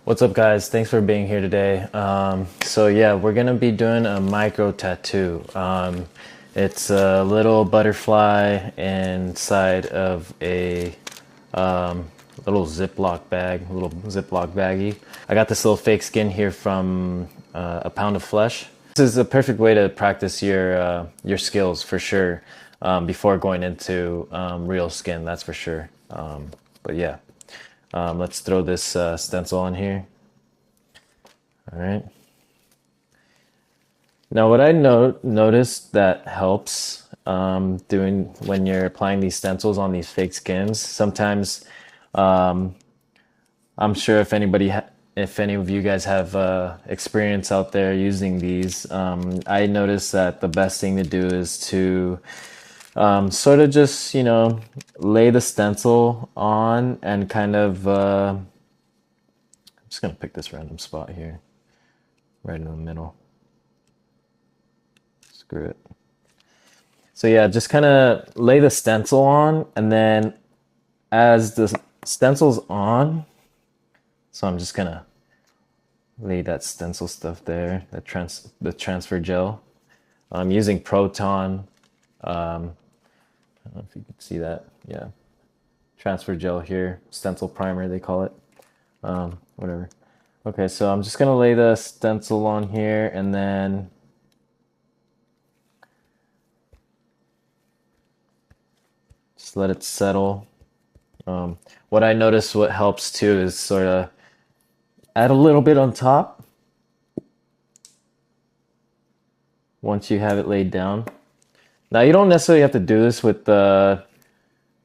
What's up, guys? Thanks for being here today. So yeah, we're gonna be doing a micro tattoo. It's a little butterfly inside of a little Ziploc bag, little Ziploc baggie. I got this little fake skin here from A Pound of Flesh. This is a perfect way to practice your skills for sure before going into real skin. That's for sure. But yeah. Let's throw this stencil on here. All right. Now, what I noticed that helps doing when you're applying these stencils on these fake skins, sometimes I'm sure if if any of you guys have experience out there using these, I noticed that the best thing to do is to sort of just, lay the stencil on and kind of, I'm just going to pick this random spot here, right in the middle. Screw it. So yeah, just kind of lay the stencil on, and then as the stencil's on, so I'm just going to lay that stencil stuff there, the transfer gel. I'm using Proton. I don't know if you can see that. Yeah. Transfer gel here. Stencil primer, they call it. Whatever. Okay, so I'm just going to lay the stencil on here and then just let it settle. What I notice what helps too is sort of add a little bit on top once you have it laid down. Now, you don't necessarily have to do this with the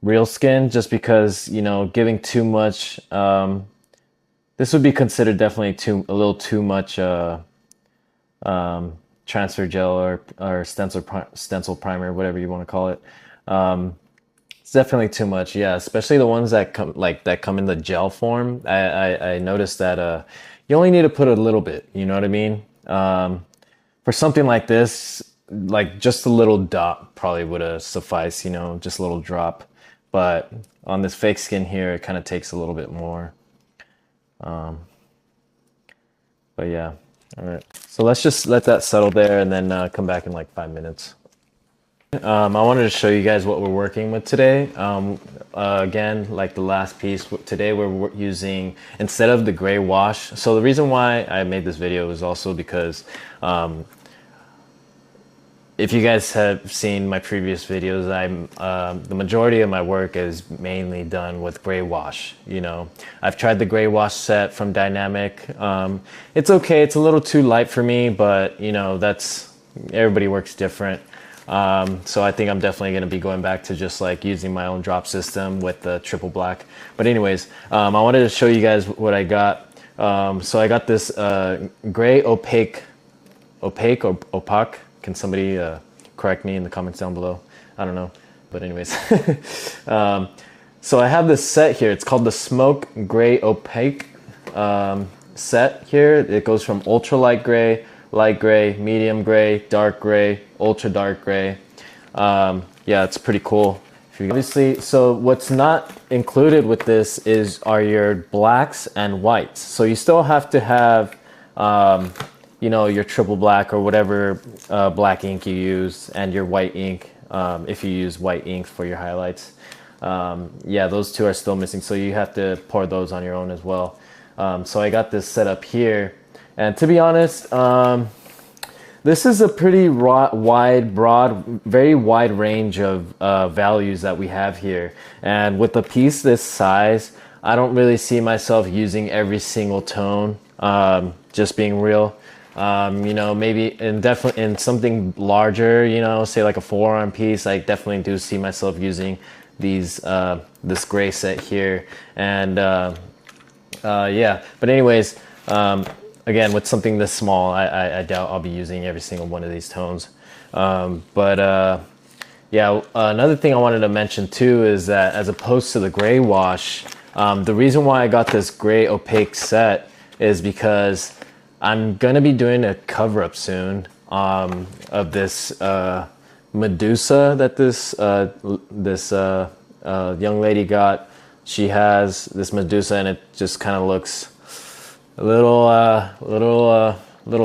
real skin just because, giving too much, this would be considered definitely a little too much transfer gel or stencil primer, whatever you want to call it. It's definitely too much, yeah, especially the ones that come in the gel form. I noticed that you only need to put a little bit, you know what I mean? For something like this, like just a little dot probably would have sufficed, just a little drop. But on this fake skin here, it kind of takes a little bit more. But yeah, all right. So let's just let that settle there and then come back in like 5 minutes. I wanted to show you guys what we're working with today. Again, like the last piece, today we're using, instead of the gray wash. So the reason why I made this video is also because if you guys have seen my previous videos, the majority of my work is mainly done with gray wash. I've tried the gray wash set from Dynamic. It's okay. It's a little too light for me, but everybody works different. So I think I'm definitely going to be going back to just like using my own drop system with the triple black. But anyways, I wanted to show you guys what I got. So I got this gray opaque or opaque. Can somebody correct me in the comments down below? I don't know. But anyways. So I have this set here. It's called the Smoke Gray Opaque set here. It goes from ultra light gray, medium gray, dark gray, ultra dark gray. Yeah, it's pretty cool. Obviously, so what's not included with this are your blacks and whites. So you still have to have your triple black or whatever black ink you use, and your white ink if you use white ink for your highlights. Yeah, those two are still missing, so you have to pour those on your own as well. So I got this set up here, and to be honest, this is a pretty very wide range of values that we have here. And with a piece this size, I don't really see myself using every single tone, just being real. Maybe definitely in something larger, say like a forearm piece, I definitely do see myself using this gray set here. And yeah, but anyways, again, with something this small, I doubt I'll be using every single one of these tones. Yeah, another thing I wanted to mention too is that as opposed to the gray wash, the reason why I got this gray opaque set is because I'm gonna be doing a cover-up soon of this Medusa that this young lady got. She has this Medusa, and it just kind of looks little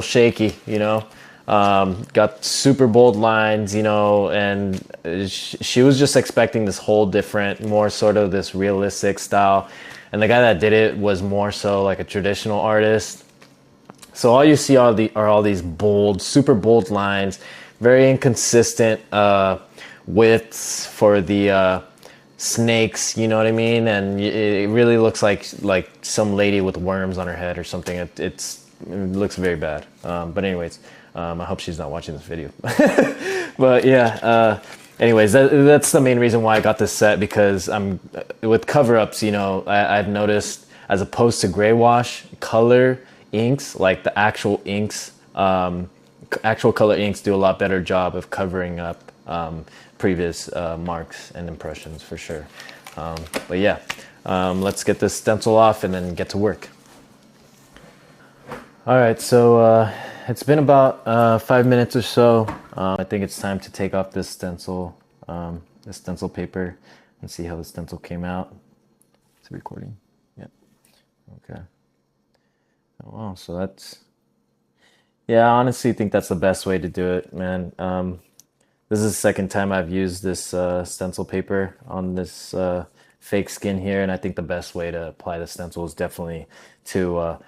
shaky, you know. Got super bold lines, you know, and she was just expecting this whole different, more sort of this realistic style. And the guy that did it was more so like a traditional artist. So all you see are all these bold, super bold lines, very inconsistent widths for the snakes, you know what I mean? And it really looks like some lady with worms on her head or something. It looks very bad. But anyways, I hope she's not watching this video. But yeah, anyways, that's the main reason why I got this set, because I'm with cover-ups, you know, I've noticed, as opposed to gray wash, color inks, like the actual inks, actual color inks do a lot better job of covering up previous marks and impressions for sure. But yeah, let's get this stencil off and then get to work. All right, so it's been about 5 minutes or so. I think it's time to take off this stencil paper and see how the stencil came out. It's recording. Yeah. Okay. Oh, wow. So that's, yeah, I honestly think that's the best way to do it, man. This is the second time I've used this stencil paper on this fake skin here, and I think the best way to apply the stencil is definitely to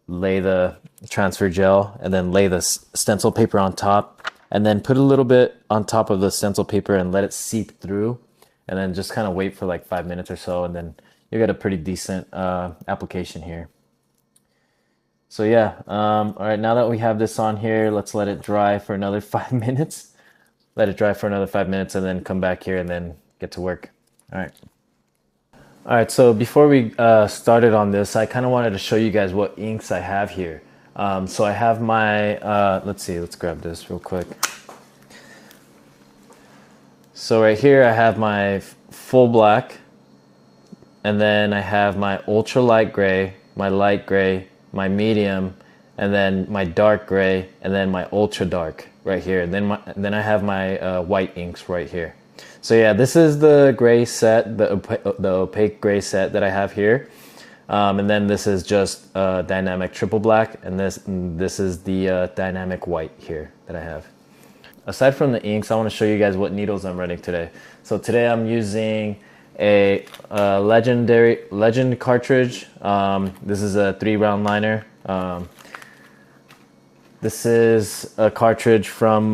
lay the transfer gel and then lay the stencil paper on top, and then put a little bit on top of the stencil paper and let it seep through, and then just kind of wait for like 5 minutes or so, and then you get a pretty decent application here. So yeah, all right, now that we have this on here, let's let it dry for another 5 minutes. Let it dry for another 5 minutes and then come back here and then get to work. All right. All right, so before we started on this, I kind of wanted to show you guys what inks I have here. So I have my, let's see, let's grab this real quick. So right here I have my full black, and then I have my ultra light gray, my light gray, my medium, and then my dark gray, and then my ultra dark right here. And then I have my white inks right here. So yeah, this is the gray set, the opaque gray set that I have here. And then this is just dynamic triple black, and this is the dynamic white here that I have. Aside from the inks, I want to show you guys what needles I'm running today. So today I'm using a Legend cartridge. This is a 3-round liner. This is a cartridge from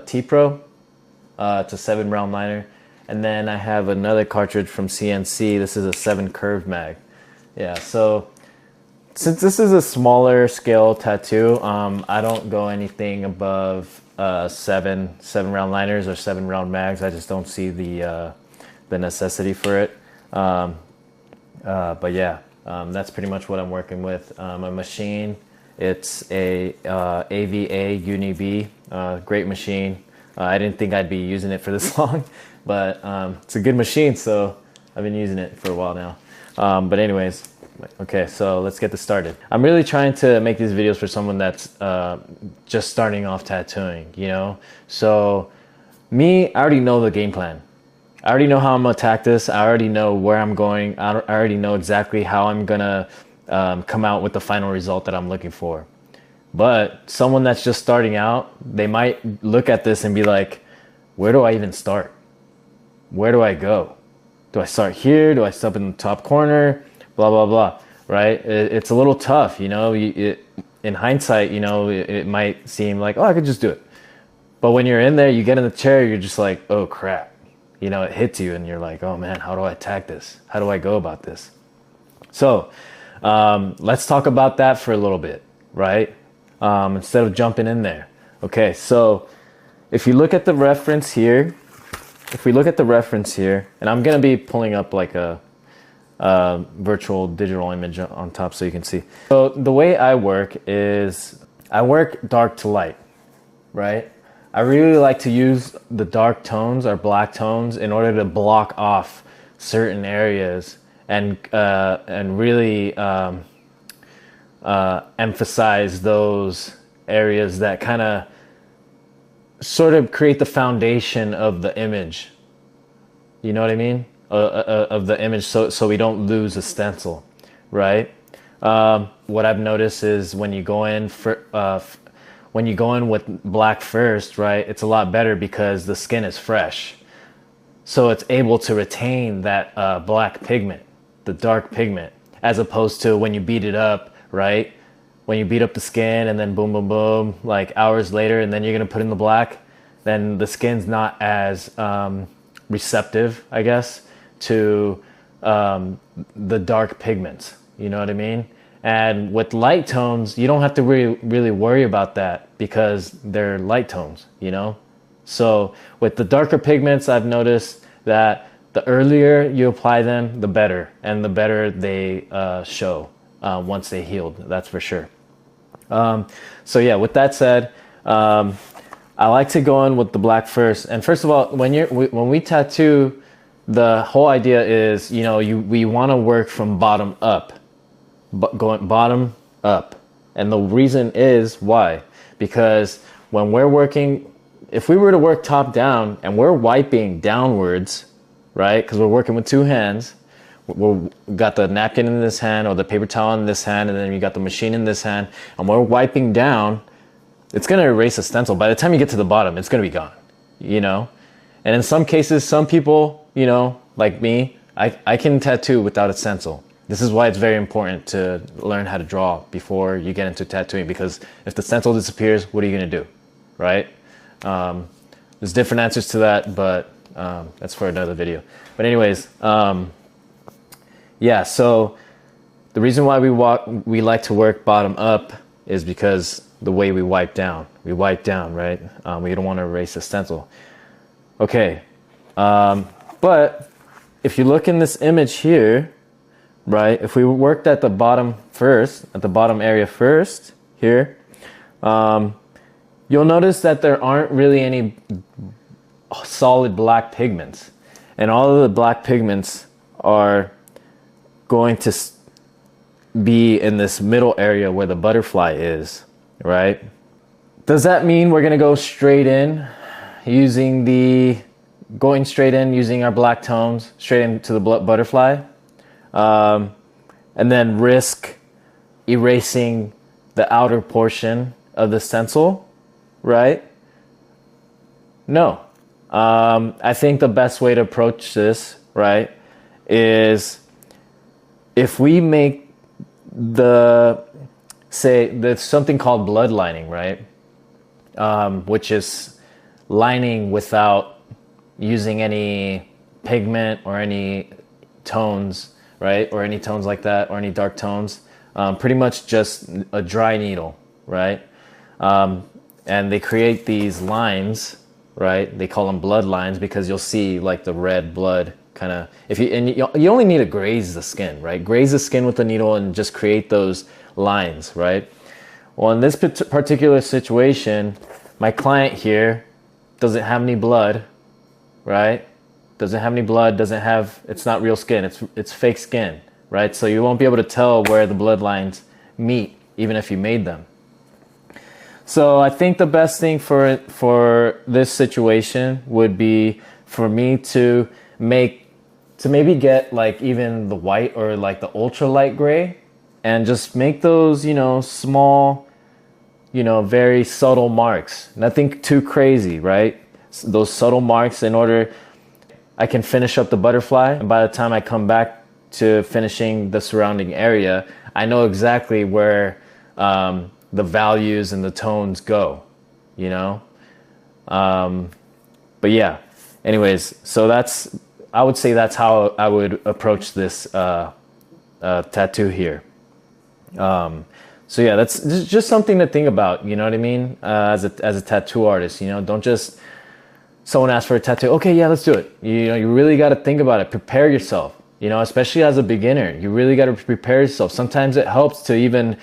T-Pro. It's a 7-round liner. And then I have another cartridge from CNC. This is a 7 curved mag. Yeah, so since this is a smaller scale tattoo, I don't go anything above 7-round liners or 7-round mags. I just don't see the necessity for it. But yeah, that's pretty much what I'm working with. My machine, it's a AVA Uni B, great machine. I didn't think I'd be using it for this long, but it's a good machine, so I've been using it for a while now. But anyways, okay, so let's get this started. I'm really trying to make these videos for someone that's just starting off tattooing, you know? So me, I already know the game plan. I already know how I'm gonna attack this. I already know where I'm going. I already know exactly how I'm gonna come out with the final result that I'm looking for. But someone that's just starting out, they might look at this and be like, where do I even start? Where do I go? Do I start here? Do I start in the top corner? Blah, blah, blah, right? It's a little tough, you know? In hindsight, you know, it might seem like, oh, I could just do it. But when you're in there, you get in the chair, you're just like, oh, crap. You know, it hits you and you're like, oh, man, how do I attack this? How do I go about this? So let's talk about that for a little bit, right? Instead of jumping in there. Okay, so if you look at the reference here, and I'm gonna be pulling up like a virtual digital image on top so you can see. So the way I work is I work dark to light, right? I really like to use the dark tones or black tones in order to block off certain areas and really emphasize those areas that kind of sort of create the foundation of the image. You know what I mean? Of the image, so we don't lose a stencil, right? What I've noticed is when you go in when you go in with black first, right, it's a lot better because the skin is fresh. So it's able to retain that black pigment, the dark pigment, as opposed to when you beat it up, right? When you beat up the skin and then boom, boom, boom, like hours later, and then you're gonna put in the black, then the skin's not as receptive, I guess, to the dark pigments. You know what I mean? And with light tones, you don't have to really worry about that because they're light tones, you know? So with the darker pigments, I've noticed that the earlier you apply them, the better, and the better they show once they healed, that's for sure. So yeah, with that said, I like to go in with the black first. And first of all, when we tattoo, the whole idea is, you know, we want to work from bottom up, going bottom up. And the reason is why? Because when we're working, if we were to work top down and we're wiping downwards, right? Because we're working with two hands, we got the napkin in this hand or the paper towel in this hand, and then you got the machine in this hand, and we're wiping down, it's going to erase the stencil. By the time you get to the bottom, it's going to be gone, you know? And in some cases, some people, you know, like me, I can tattoo without a stencil. This is why it's very important to learn how to draw before you get into tattooing, because if the stencil disappears, what are you going to do, right? There's different answers to that, but that's for another video. But anyways, yeah, so the reason why we like to work bottom up is because the way we wipe down, right? We don't want to erase the stencil. Okay, but if you look in this image here, right, if we worked at the bottom first, at the bottom area first here, you'll notice that there aren't really any solid black pigments, and all of the black pigments are going to be in this middle area where the butterfly is, right? Does that mean we're gonna go straight in using our black tones straight into the butterfly, and then risk erasing the outer portion of the stencil, right? No. I think the best way to approach this, right, is if we make there's something called blood lining, right? Which is lining without using any pigment or any tones, right? Or any tones like that, or any dark tones. Pretty much just a dry needle, right? And they create these lines, right? They call them blood lines because you'll see like the red blood kind of, you only need to graze the skin, right? Graze the skin with the needle and just create those lines, right? Well, in this particular situation, my client here doesn't have any blood, right? Doesn't have any blood, it's not real skin, it's fake skin, right? So you won't be able to tell where the blood lines meet, even if you made them. So I think the best thing for this situation would be for me to maybe get like even the white or like the ultra light gray, and just make those, you know, small, you know, very subtle marks. Nothing too crazy, right? Those subtle marks in order I can finish up the butterfly, and by the time I come back to finishing the surrounding area, I know exactly where the values and the tones go, you know? But yeah, anyways, so I would say that's how I would approach this tattoo here. So yeah, that's just something to think about, you know what I mean? As a tattoo artist, you know, don't just, someone asks for a tattoo, okay, yeah, let's do it. You know, you really got to think about it, prepare yourself, you know, especially as a beginner, you really got to prepare yourself. Sometimes it helps to even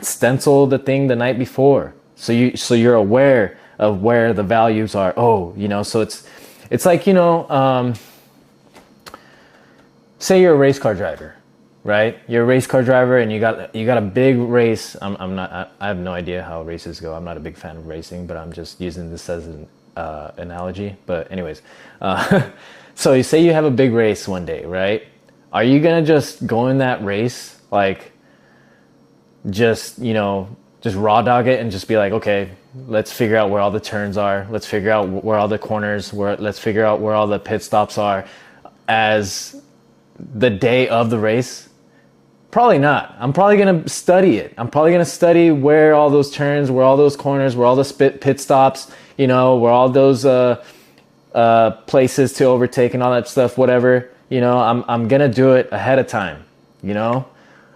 stencil the thing the night before, so you're aware of where the values are. Oh, you know, so it's like, you know, say you're a race car driver, right? You're a race car driver and you got a big race. I have no idea how races go. I'm not a big fan of racing, but I'm just using this as an analogy. But anyways, so you say you have a big race one day, right? Are you gonna just go in that race like just, you know, just raw dog it and just be like, okay, let's figure out where all the turns are. Let's figure out where all the corners, let's figure out where all the pit stops are as the day of the race. Probably not. I'm probably going to study it. I'm probably going to study where all those turns, where all those corners, where all the pit stops, you know, where all those places to overtake and all that stuff, whatever. You know, I'm going to do it ahead of time, you know.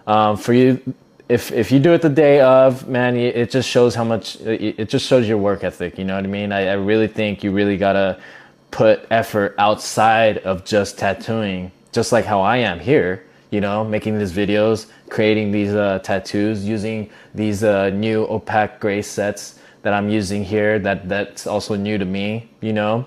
For you, if you do it the day of, man, it just shows how much, it just shows your work ethic, you know what I mean? I really think you really got to put effort outside of just tattooing, just like how I am here. You know, making these videos, creating these tattoos, using these new opaque gray sets that I'm using here. That's also new to me. You know,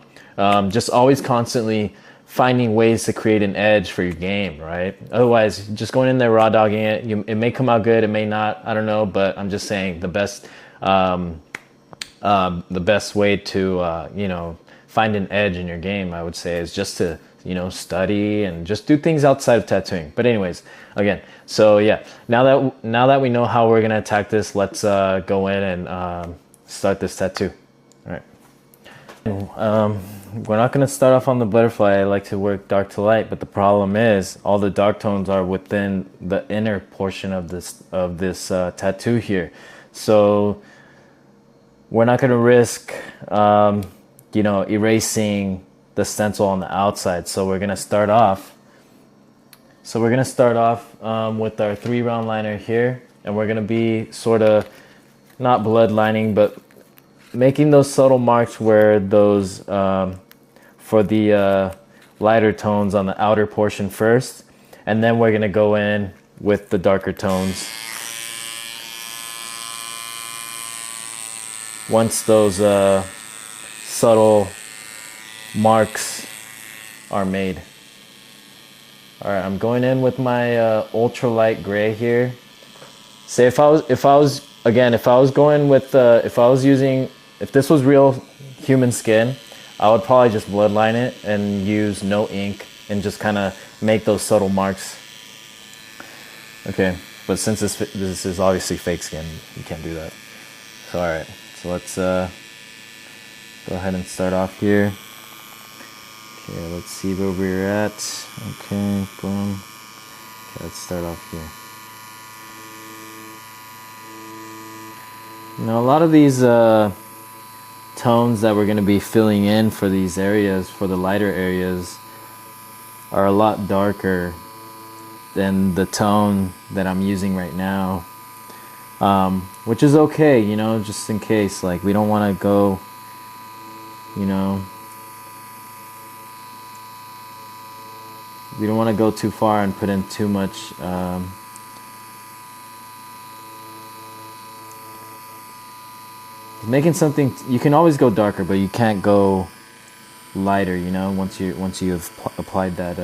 just always constantly finding ways to create an edge for your game, right? Otherwise, just going in there raw dogging it. It may come out good, it may not. I don't know, but I'm just saying the best way to you know, find an edge in your game, I would say, is just to, you know, study and just do things outside of tattooing. But anyways, again, so yeah, now that we know how we're gonna attack this, let's go in and start this tattoo. All right. We're not gonna start off on the butterfly. I like to work dark to light, but the problem is all the dark tones are within the inner portion of this tattoo here. So we're not gonna risk you know, erasing the stencil on the outside. So we're gonna start off with our 3-round liner here, and we're gonna be sort of not blood lining, but making those subtle marks where those for the lighter tones on the outer portion first, and then we're gonna go in with the darker tones once those subtle marks are made. All right, I'm going in with my ultra light gray here. Say if I was going with if this was real human skin, I would probably just bloodline it and use no ink and just kind of make those subtle marks. Okay, but since this is obviously fake skin, you can't do that. So all right, so let's go ahead and start off here. Okay, let's see where we're at. Okay, boom. Okay, let's start off here. Now a lot of these tones that we're going to be filling in for these areas, for the lighter areas, are a lot darker than the tone that I'm using right now. Which is okay, you know, just in case, like, we don't want to go, you know, we don't want to go too far and put in too much making something. You can always go darker, but you can't go lighter, you know, once you've applied that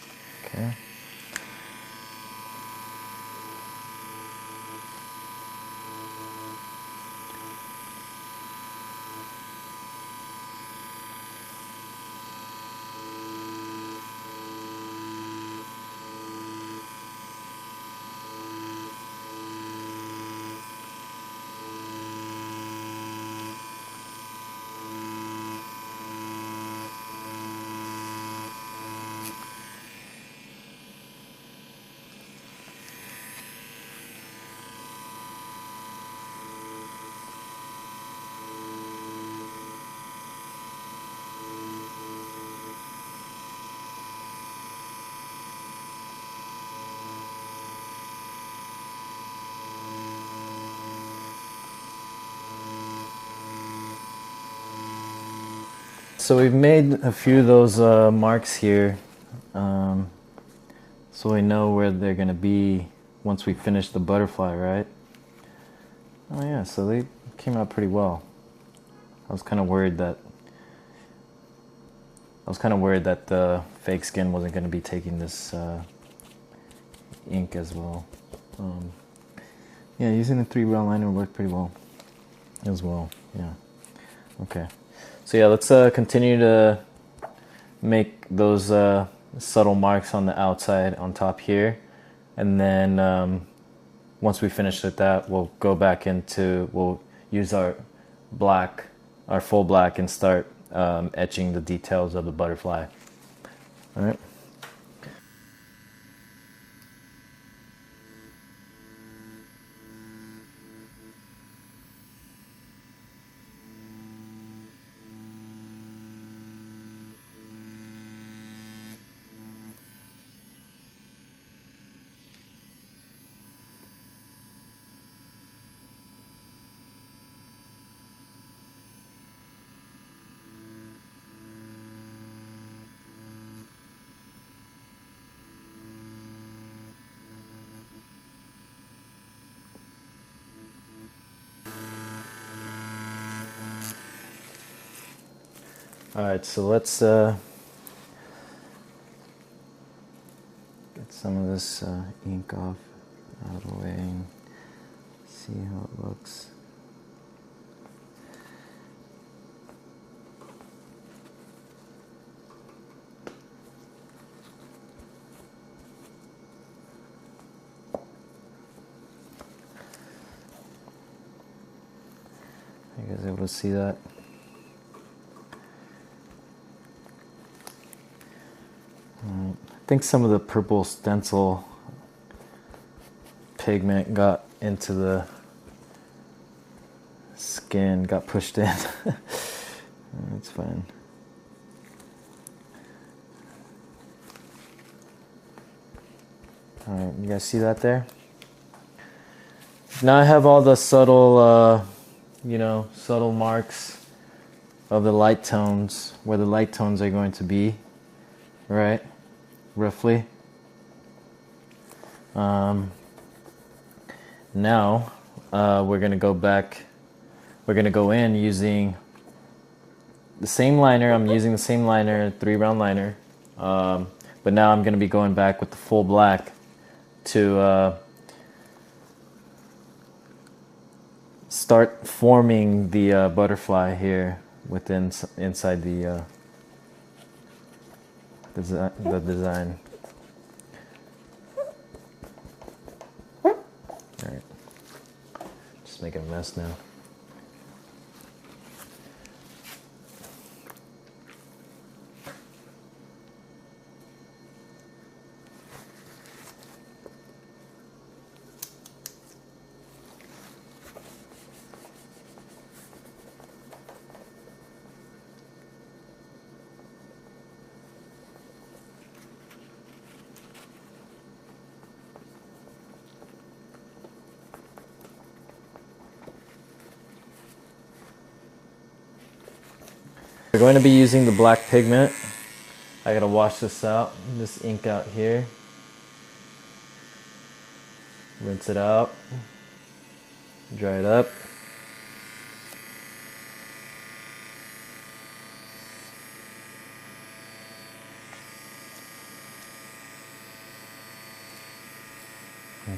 okay. So we've made a few of those marks here, so we know where they're gonna be once we finish the butterfly, right? Oh yeah, so they came out pretty well. I was kind of worried that I was kind of worried that the fake skin wasn't going to be taking this ink as well. Yeah, using the 3 brown liner worked pretty well as well. Yeah. Okay. So yeah, let's continue to make those subtle marks on the outside on top here, and then once we finish with that, we'll go back into, we'll use our black, our full black, and start etching the details of the butterfly. All right. All right, so let's get some of this ink off out of the way and see how it looks. Are you guys able to see that? I think some of the purple stencil pigment got into the skin, got pushed in. That's fine. All right, you guys see that there? Now I have all the subtle, subtle marks of the light tones, where the light tones are going to be, right? Roughly. Now we're gonna go back. We're gonna go in using the same liner. I'm using the same liner, 3 brown liner, but now I'm gonna be going back with the full black to start forming the butterfly here within inside the design. Alright. Just making a mess now. We're going to be using the black pigment. I gotta wash this out, this ink out here. Rinse it out, dry it up.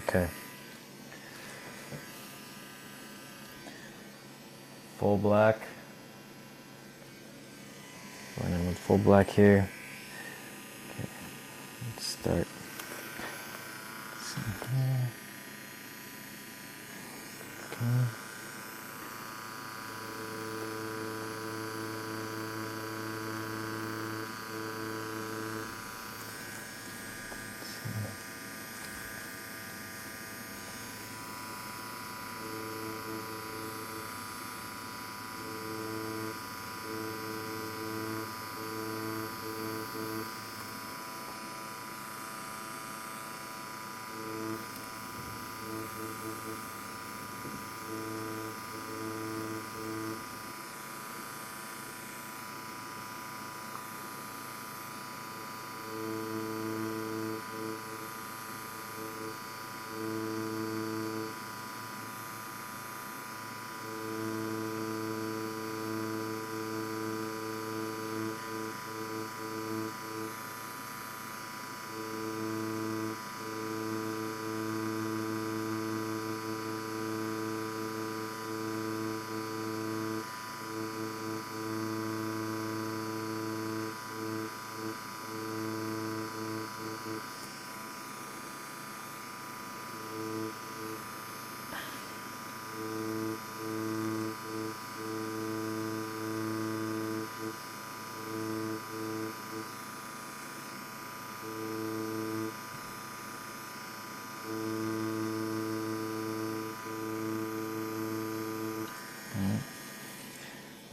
Okay. Full black. Going in with full black here. Okay. Let's start. Okay.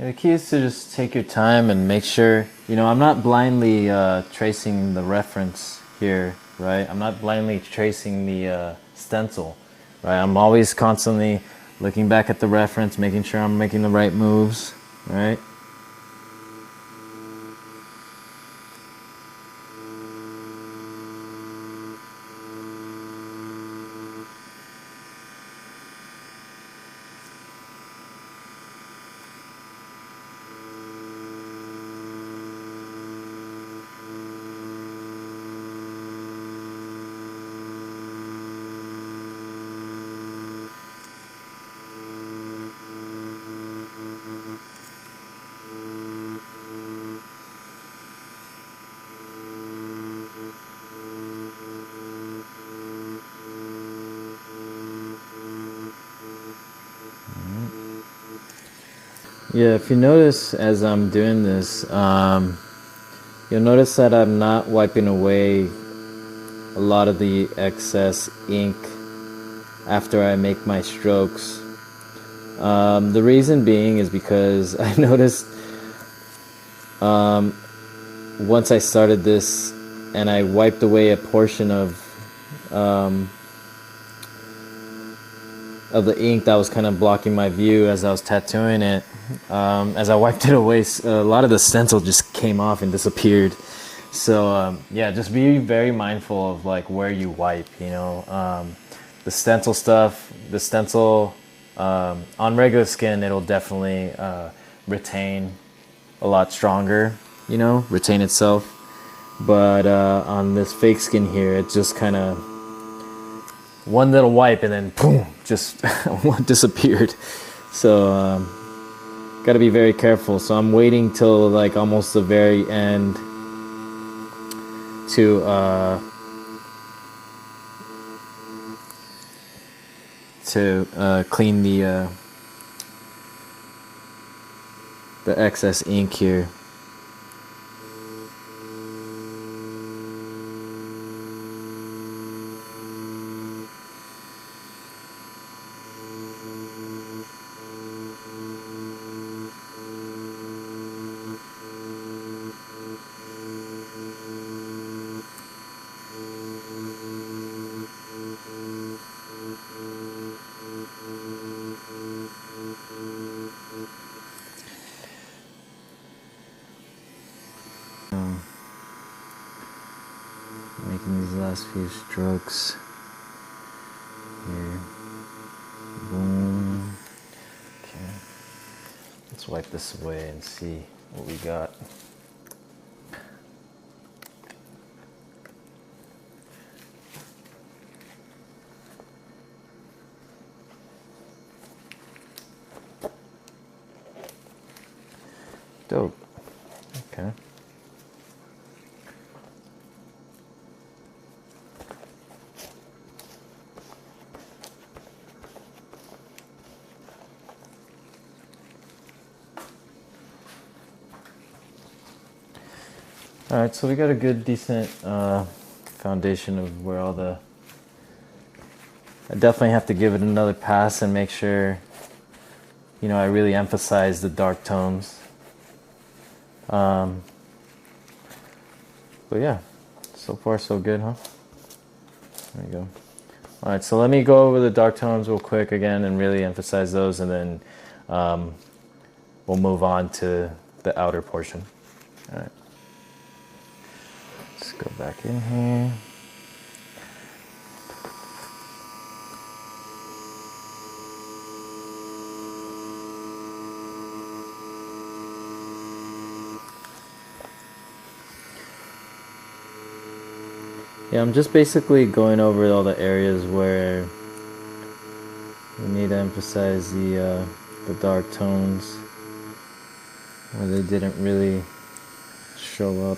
And the key is to just take your time and make sure, you know, I'm not blindly tracing the reference here, right? I'm not blindly tracing the stencil, right? I'm always constantly looking back at the reference, making sure I'm making the right moves, right? Yeah, if you notice as I'm doing this, you'll notice that I'm not wiping away a lot of the excess ink after I make my strokes. The reason being is because I noticed once I started this and I wiped away a portion of the ink that was kind of blocking my view as I was tattooing it. As I wiped it away, a lot of the stencil just came off and disappeared. So yeah, just be very mindful of like where you wipe, you know. The stencil stuff, the stencil on regular skin, it'll definitely retain a lot stronger, you know, retain itself. But on this fake skin here, it just kind of one little wipe and then boom, just disappeared. So got to be very careful. So I'm waiting till like almost the very end to clean the excess ink here. Making these last few strokes here. Boom. Okay. Let's wipe this away and see what we got. Dope. Okay. All right, so we got a good, decent foundation of where all the... I definitely have to give it another pass and make sure, you know, I really emphasize the dark tones. But yeah, so far so good, huh? There you go. All right, so let me go over the dark tones real quick again and really emphasize those, and then we'll move on to the outer portion. All right. Let's go back in here. Yeah, I'm just basically going over all the areas where we need to emphasize the dark tones, where they didn't really show up.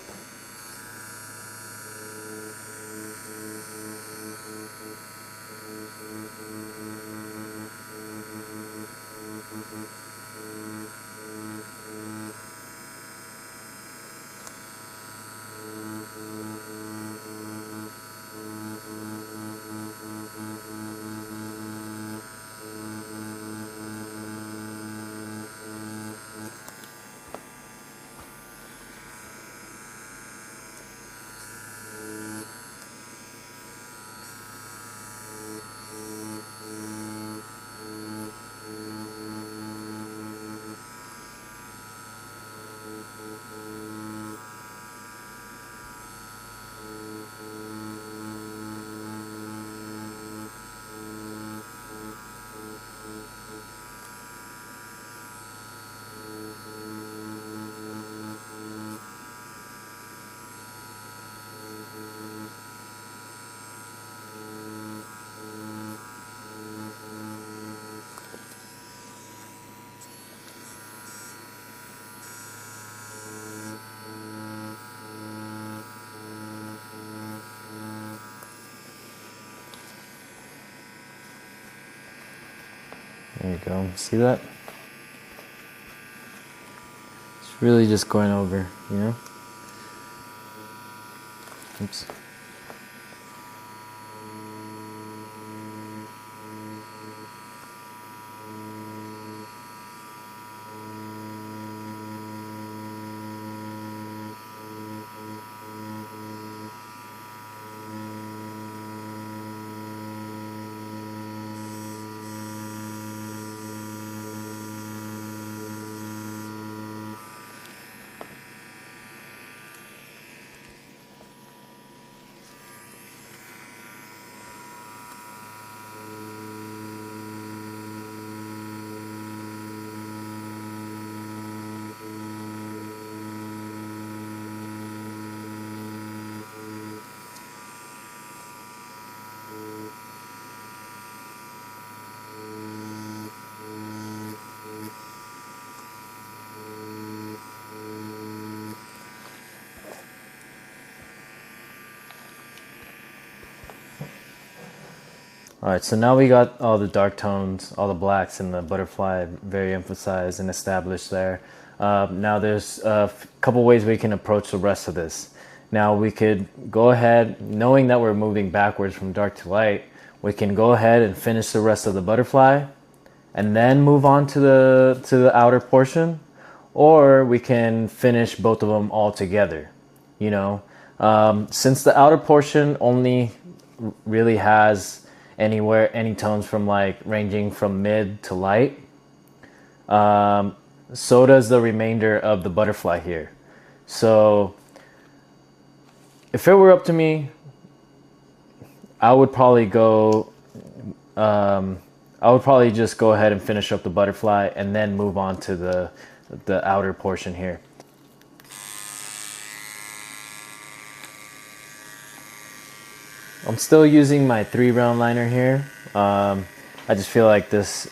There you go. See that? It's really just going over, you know? Oops. All right, so now we got all the dark tones, all the blacks and the butterfly very emphasized and established there. Now there's a couple ways we can approach the rest of this. Now we could go ahead, knowing that we're moving backwards from dark to light, we can go ahead and finish the rest of the butterfly and then move on to the outer portion, or we can finish both of them all together, you know. Since the outer portion only really has any tones from like ranging from mid to light, so does the remainder of the butterfly here. So if it were up to me, I would probably go I would probably just go ahead and finish up the butterfly and then move on to the outer portion here. I'm still using my 3-round liner here. I just feel like this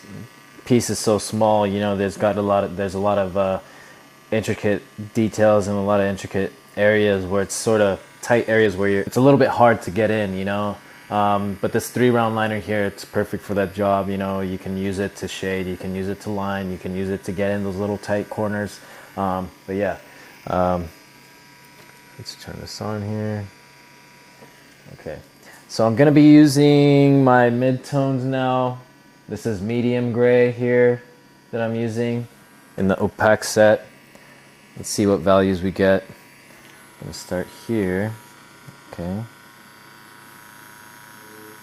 piece is so small, you know, there's a lot of intricate details and a lot of intricate areas where it's sort of tight areas where it's a little bit hard to get in, you know. But this 3-round liner here, it's perfect for that job, you know. You can use it to shade, you can use it to line, you can use it to get in those little tight corners. But yeah, let's turn this on here. Okay. So I'm going to be using my mid-tones now. This is medium gray here that I'm using in the opaque set. Let's see what values we get. I'm going to start here. Okay.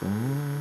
Boom.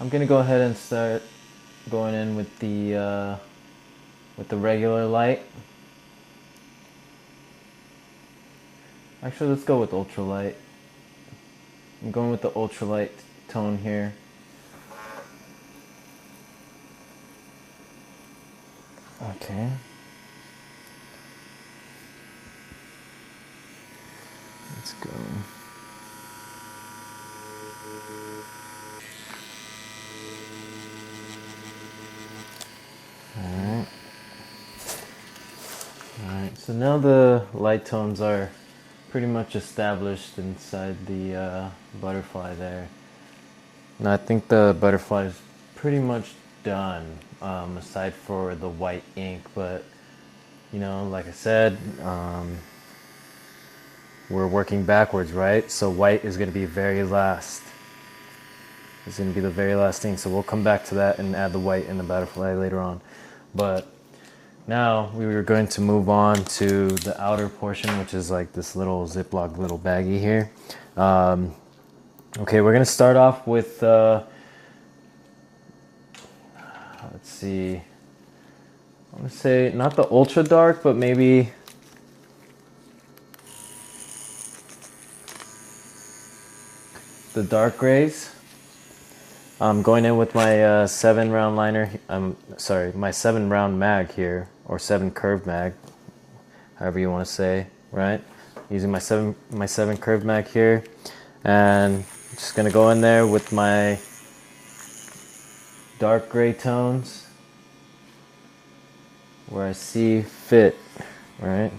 I'm gonna go ahead and start going in with the regular light. Actually, let's go with ultralight. I'm going with the ultralight tone here. Okay. Let's go. Alright. Alright, so now the light tones are pretty much established inside the butterfly there. Now I think the butterfly is pretty much done, aside for the white ink, but you know, like I said, we're working backwards, right? So white is going to be very last. It's going to be the very last thing, so we'll come back to that and add the white in the butterfly later on. But now we were going to move on to the outer portion, which is like this little Ziploc little baggie here. Okay, we're going to start off with, let's see, I'm going to say not the ultra dark, but maybe the dark grays. I'm going in with my 7 round liner. My 7 round mag here, or 7 curved mag, however you want to say, right? Using my 7 curved mag here, and just gonna go in there with my dark gray tones where I see fit, right?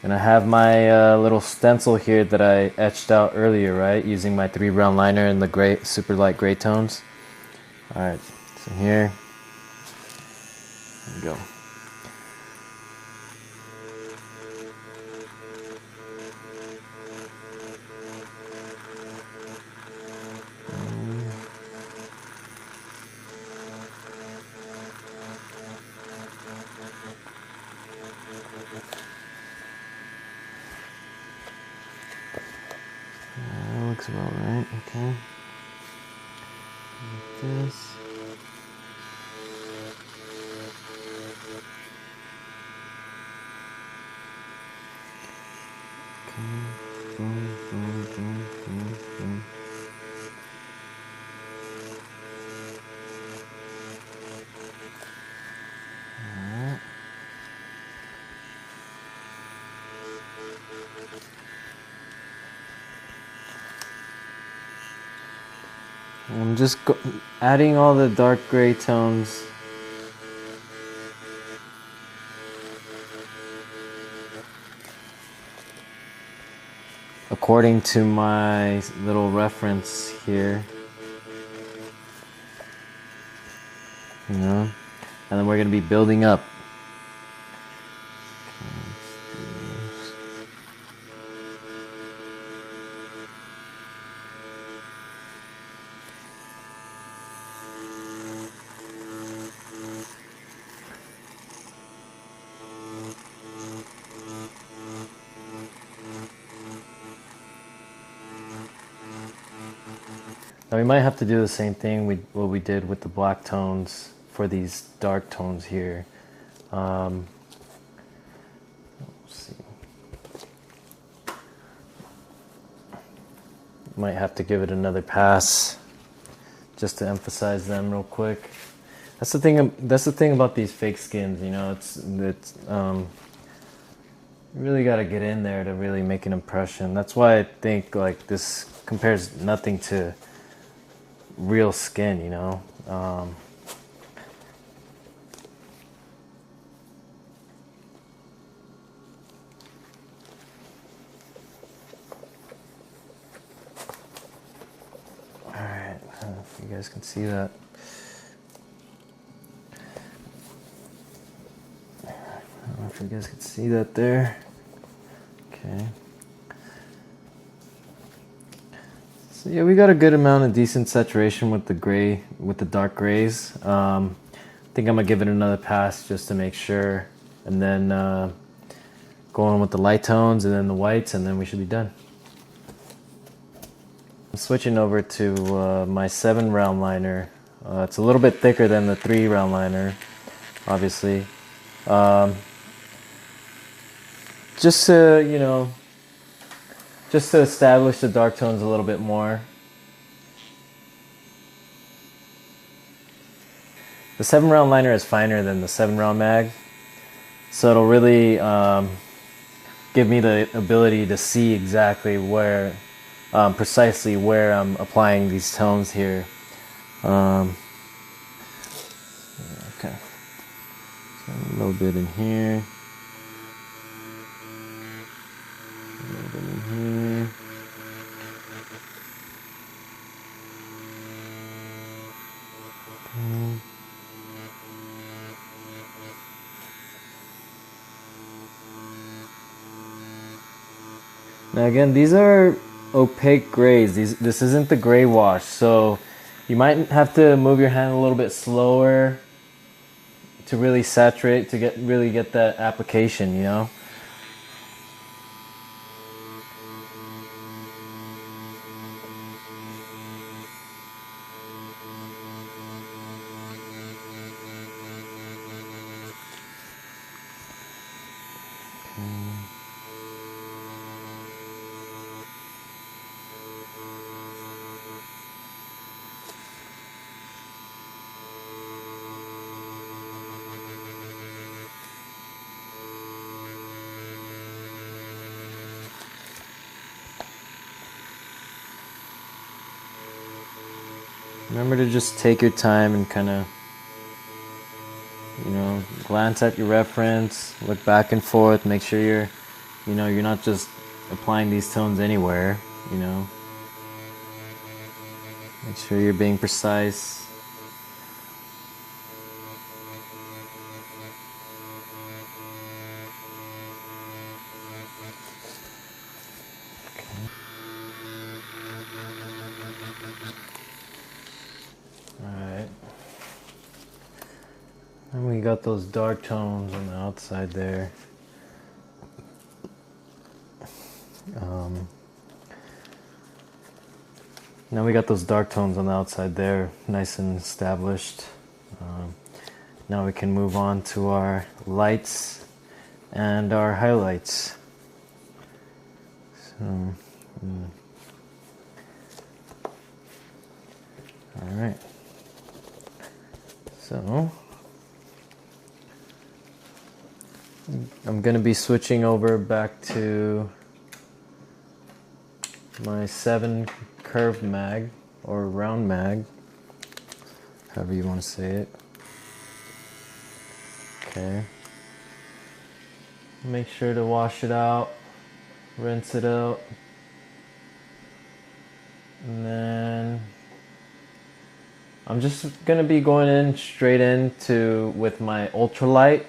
And I have my little stencil here that I etched out earlier, right? Using my 3 round liner in the gray, super light gray tones. All right, so here we go. Looks about right, okay. Like this. Okay. Boom, boom, boom, boom, boom. Alright. I'm just adding all the dark gray tones according to my little reference here, you know, and then we're going to be building up. Now we might have to do the same thing what we did with the black tones for these dark tones here. Let's see. Might have to give it another pass just to emphasize them real quick. That's the thing. That's the thing about these fake skins. You know, it's you really got to get in there to really make an impression. That's why I think like this compares nothing to real skin, you know. Alright, I don't know if you guys can see that. I don't know if you guys can see that there. Okay. So yeah, we got a good amount of decent saturation with the gray, with the dark grays. I think I'm gonna give it another pass just to make sure, and then go on with the light tones and then the whites, and then we should be done. I'm switching over to my 7 round liner. It's a little bit thicker than the 3 round liner, obviously. Just to, you know, just to establish the dark tones a little bit more. The 7-round liner is finer than the 7-round mag, so it'll really give me the ability to see exactly where, precisely where I'm applying these tones here. Okay, so a little bit in here, a little bit in here. Now again, these are opaque grays. This isn't the gray wash, so you might have to move your hand a little bit slower to really saturate, to really get that application, you know? Remember to just take your time and kind of, you know, glance at your reference, look back and forth, make sure you're not just applying these tones anywhere, you know. Make sure you're being precise. Alright. And we got those dark tones on the outside there. Now we got those dark tones on the outside there, nice and established. Now we can move on to our lights and our highlights. So, all right. So I'm going to be switching over back to my 7 curved mag or round mag, however you want to say it. Okay. Make sure to wash it out, rinse it out, and then I'm just gonna be going in straight into with my ultralight,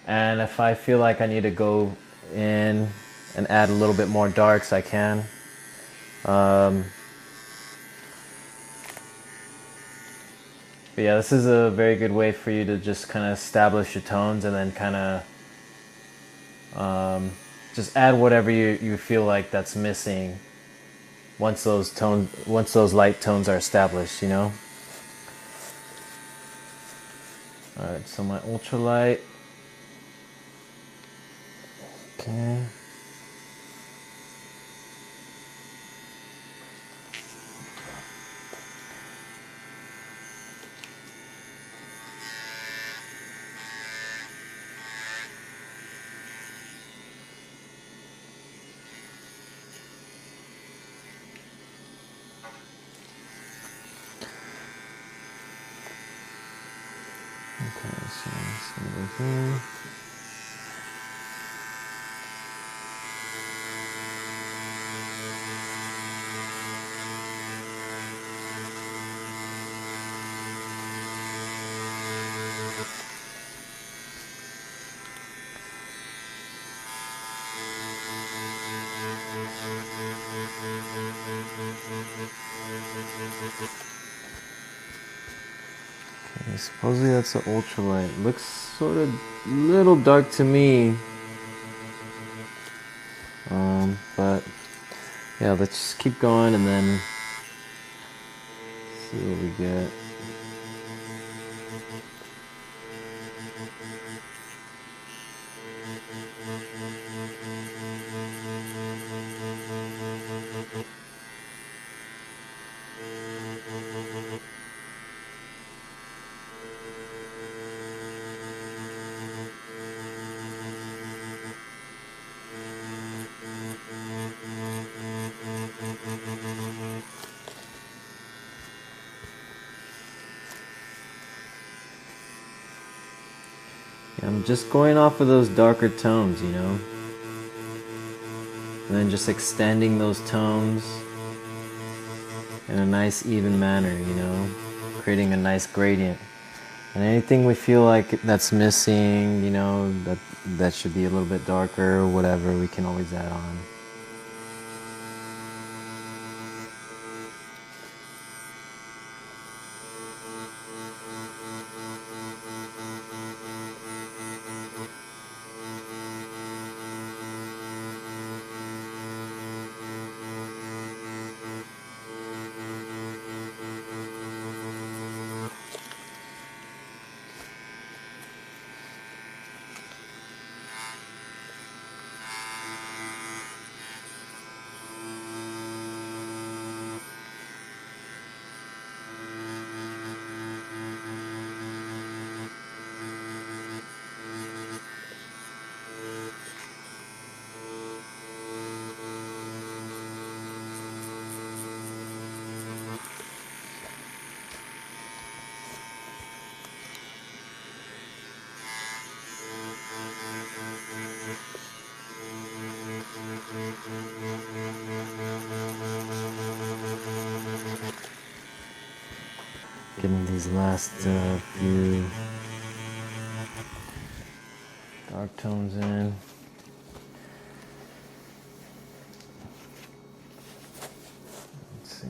and if I feel like I need to go in and add a little bit more darks, I can. But yeah, this is a very good way for you to just kind of establish your tones and then kind of just add whatever you feel like that's missing once those light tones are established, you know. All right, so my ultralight. Okay. Okay, so let's go here. Okay, supposedly that's an ultralight. Looks sort of little dark to me. But yeah, let's just keep going and then see what we get. I'm just going off of those darker tones, you know, and then just extending those tones in a nice even manner, you know, creating a nice gradient. And anything we feel like that's missing, you know, that should be a little bit darker or whatever, we can always add on. Getting these last few dark tones in. Let's see.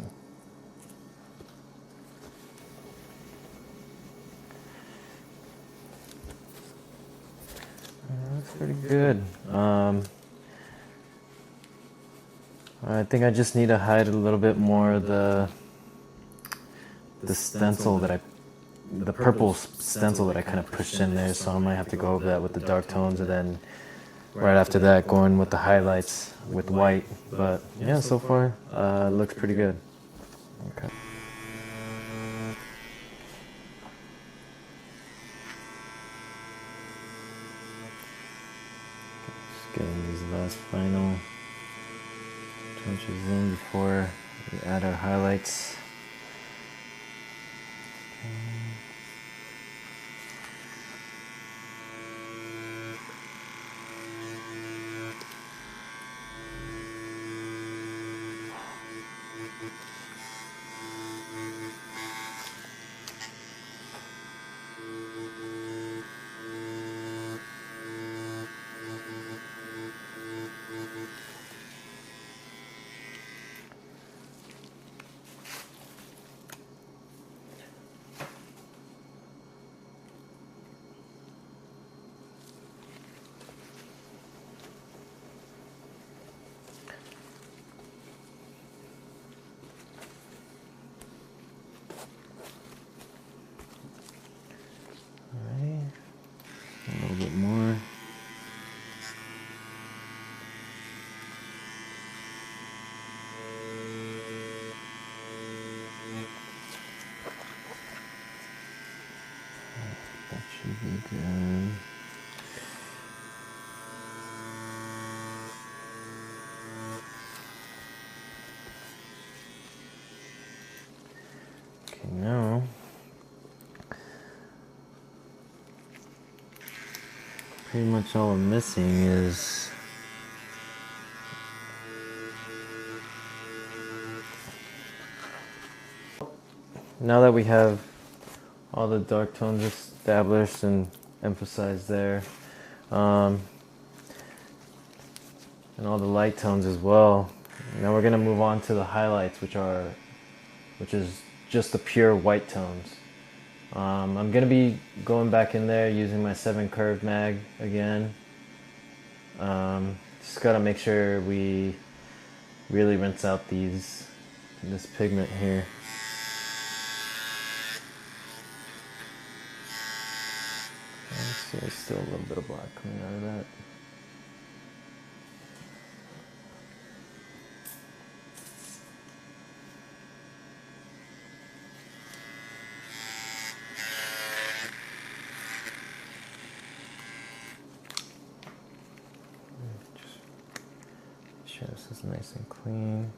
That's pretty good. I think I just need to hide a little bit more of the stencil the purple stencil that I kind of pushed in there, so I might have to go over that with the dark tones, and then right after that going with the highlights with white. But yeah, so far it looks pretty good. Okay. Just getting these last final touches in before we add our highlights. A little bit more. That should be good. Okay, now pretty much all I'm missing is now that we have all the dark tones established and emphasized there, and all the light tones as well. Now we're gonna move on to the highlights, which is just the pure white tones. I'm gonna be going back in there using my 7 curve mag again. Just gotta make sure we really rinse out this pigment here. See, there's still a little bit of black coming out of that. Just make sure this is nice and clean.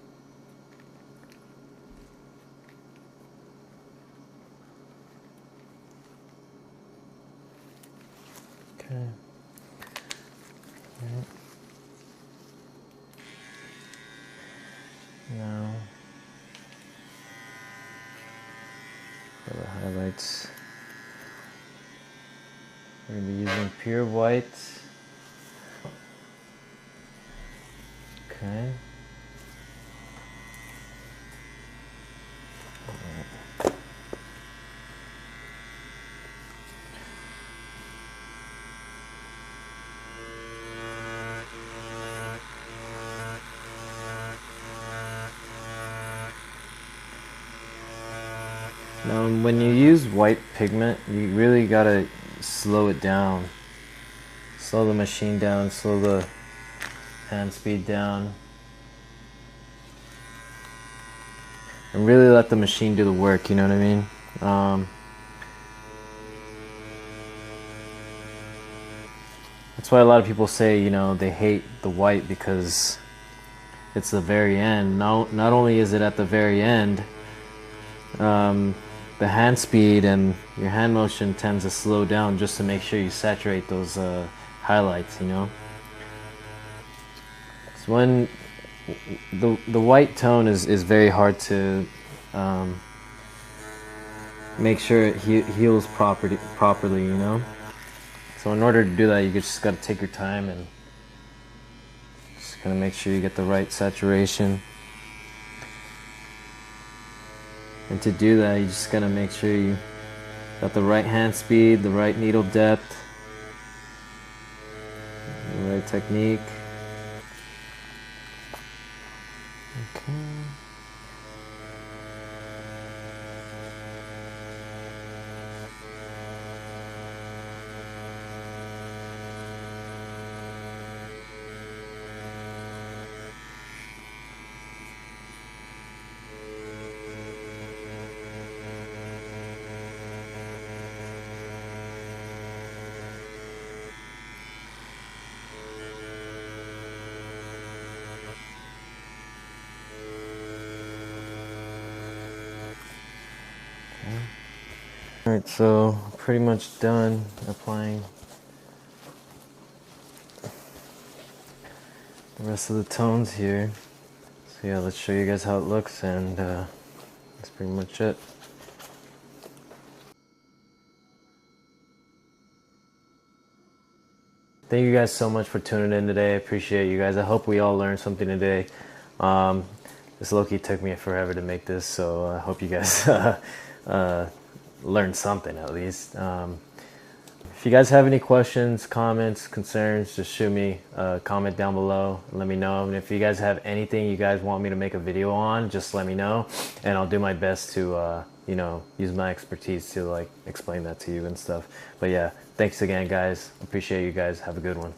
Okay. Right. Now, for the highlights, we're going to be using pure white. Okay. Now, when you use white pigment, you really gotta slow it down. Slow the machine down, slow the hand speed down. And really let the machine do the work, you know what I mean? That's why a lot of people say, you know, they hate the white because it's the very end. Not only is it at the very end, the hand speed and your hand motion tends to slow down just to make sure you saturate those highlights, you know? So when the white tone is very hard to make sure it heals properly, you know? So in order to do that, you just got to take your time and just gotta make sure you get the right saturation. And to do that, you just gotta make sure you got the right hand speed, the right needle depth, the right technique. Okay. Alright, so pretty much done applying the rest of the tones here. So yeah, let's show you guys how it looks, and that's pretty much it. Thank you guys so much for tuning in today. I appreciate you guys. I hope we all learned something today. This low-key took me forever to make this, so I hope you guys learned something at least. If you guys have any questions, comments, concerns, just shoot me a comment down below and let me know. And if you guys have anything you guys want me to make a video on, just let me know, and I'll do my best to you know, use my expertise to like explain that to you and stuff. But yeah, thanks again guys. Appreciate you guys. Have a good one.